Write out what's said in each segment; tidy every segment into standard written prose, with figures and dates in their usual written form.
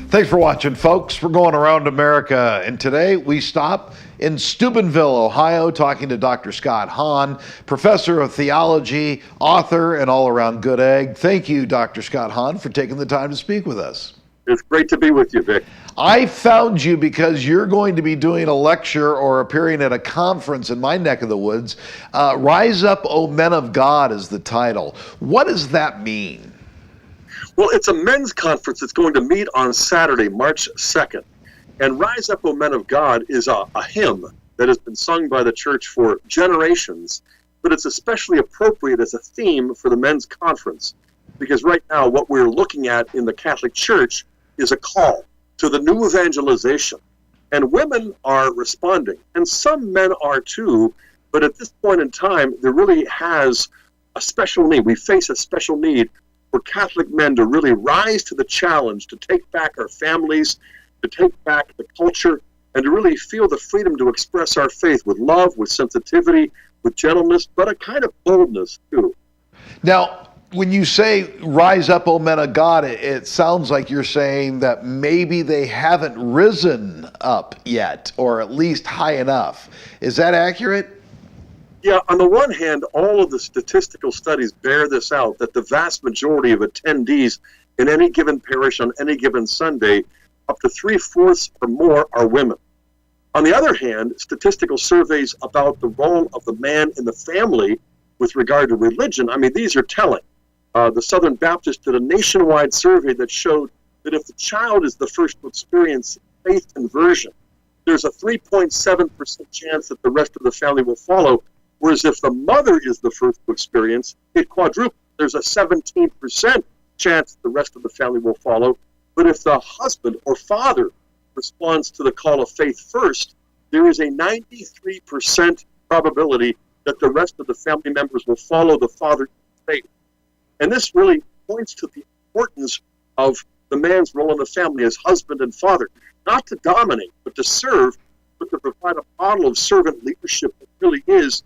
Thanks for watching, folks. We're going around America, and today we stop in Steubenville, Ohio, talking to Dr. Scott Hahn, professor of theology, author, and all-around good egg. Thank you, Dr. Scott Hahn, for taking the time to speak with us. It's great to be with you, Vic. I found you because you're going to be doing a lecture or appearing at a conference in my neck of the woods. Rise Up, O Men of God is the title. What does that mean? Well, it's a men's conference that's going to meet on Saturday, March 2nd. And Rise Up, O Men of God is a hymn that has been sung by the church for generations, but it's especially appropriate as a theme for the men's conference, because right now what we're looking at in the Catholic Church is a call to the new evangelization. And women are responding, and some men are too, but at this point in time, there really has a special need. We face a special need for Catholic men to really rise to the challenge, to take back our families, to take back the culture, and to really feel the freedom to express our faith with love, with sensitivity, with gentleness, but a kind of boldness too. Now, when you say rise up, O men of God, it sounds like you're saying that maybe they haven't risen up yet, or at least high enough. Is that accurate? Yeah, on the one hand, all of the statistical studies bear this out, that the vast majority of attendees in any given parish on any given Sunday, up to 3/4 or more, are women. On the other hand, statistical surveys about the role of the man in the family with regard to religion, I mean, these are telling. The Southern Baptist did a nationwide survey that showed that if the child is the first to experience faith conversion, there's a 3.7% chance that the rest of the family will follow. Whereas if the mother is the first to experience, it quadruples. There's a 17% chance the rest of the family will follow. But if the husband or father responds to the call of faith first, there is a 93% probability that the rest of the family members will follow the father's faith. And this really points to the importance of the man's role in the family as husband and father, not to dominate, but to serve, but to provide a model of servant leadership that really is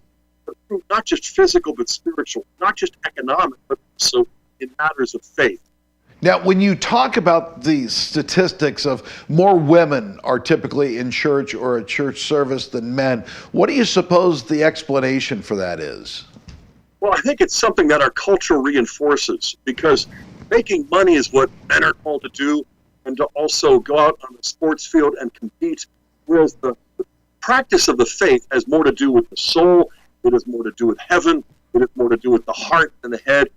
not just physical, but spiritual, not just economic, but also in matters of faith. Now, when you talk about the statistics of more women are typically in church or a church service than men, what do you suppose the explanation for that is? Well, I think it's something that our culture reinforces, because making money is what men are called to do, and to also go out on the sports field and compete, whereas the practice of the faith has more to do with the soul. It has more to do with heaven. It has more to do with the heart and the head.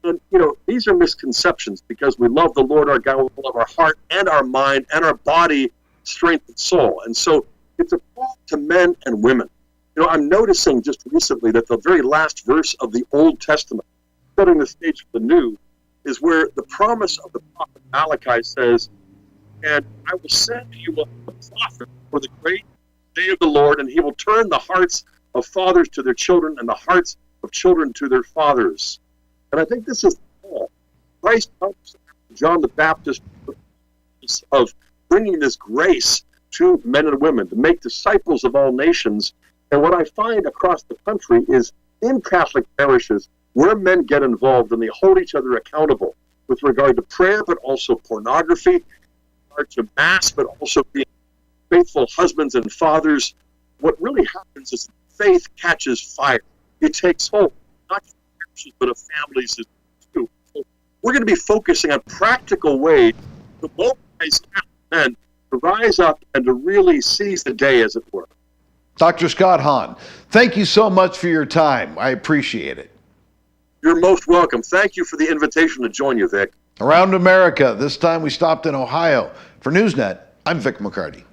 And, these are misconceptions, because we love the Lord our God with all of our heart and our mind and our body, strength, and soul. And so it's a call to men and women. I'm noticing just recently that the very last verse of the Old Testament, setting the stage for the New, is where the promise of the prophet Malachi says, "And I will send you a prophet for the great day of the Lord, and he will turn the hearts of fathers to their children and the hearts of children to their fathers." And I think this is all. Christ helps John the Baptist of bringing this grace to men and women to make disciples of all nations. And what I find across the country is in Catholic parishes where men get involved and they hold each other accountable with regard to prayer, but also pornography, with regard to Mass, but also being faithful husbands and fathers. What really happens is faith catches fire. It takes hold, not just of parishes, but of families too. So we're going to be focusing on practical ways to mobilize Catholic men to rise up and to really seize the day, as it were. Dr. Scott Hahn, thank you so much for your time. I appreciate it. You're most welcome. Thank you for the invitation to join you, Vic. Around America, this time we stopped in Ohio. For NewsNet, I'm Vic McCarty.